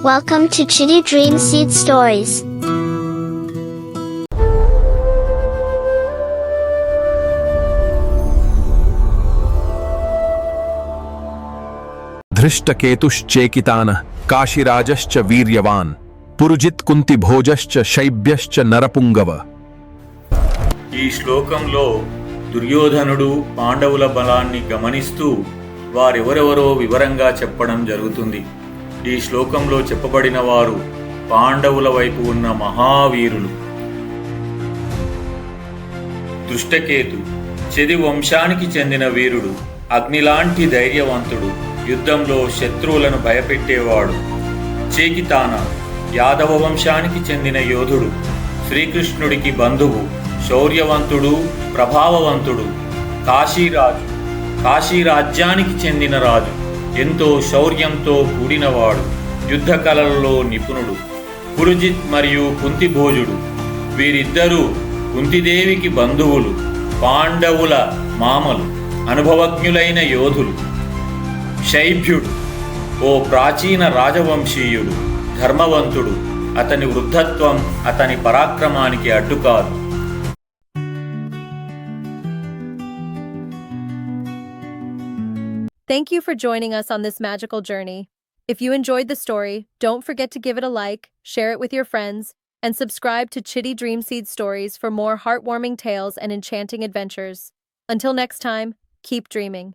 Welcome to Chitty Dream Seed Stories. धृष्टकेतुश्चेकितान काशीराजश्च वीर्यवान् पुरुजित् कुन्तिभोजश्च शैब्यश्च నరపుంగవ. ఈ శ్లోకంలో దుర్యోధనుడు పాండవుల బలాన్ని గమనిస్తూ వారెవరెవరో వివరంగా చెప్పడం జరుగుతుంది. ఈ శ్లోకంలో చెప్పబడిన వారు పాండవుల వైపు ఉన్న మహావీరులు. దృష్టకేతు చెది వంశానికి చెందిన వీరుడు, అగ్నిలాంటి ధైర్యవంతుడు, యుద్ధంలో శత్రువులను భయపెట్టేవాడు. చేకితాన యాదవ వంశానికి చెందిన యోధుడు, శ్రీకృష్ణుడికి బంధువు, శౌర్యవంతుడు, ప్రభావవంతుడు. కాశీరాజు కాశీరాజ్యానికి చెందిన రాజు, ఎంతో శౌర్యంతో కూడినవాడు, యుద్ధ కళలలో నిపుణుడు. పురుజిత్ మరియు కుంతిభోజుడు వీరిద్దరూ కుంతిదేవికి బంధువులు, పాండవుల మామలు, అనుభవజ్ఞులైన యోధులు. శైభ్యుడు ఓ ప్రాచీన రాజవంశీయుడు, ధర్మవంతుడు. అతని వృద్ధత్వం అతని పరాక్రమానికి అడ్డుకాదు. Thank you for joining us on this magical journey. If you enjoyed the story, don't forget to give it a like, share it with your friends, and subscribe to Chitty Dream Seed Stories for more heartwarming tales and enchanting adventures. Until next time, keep dreaming.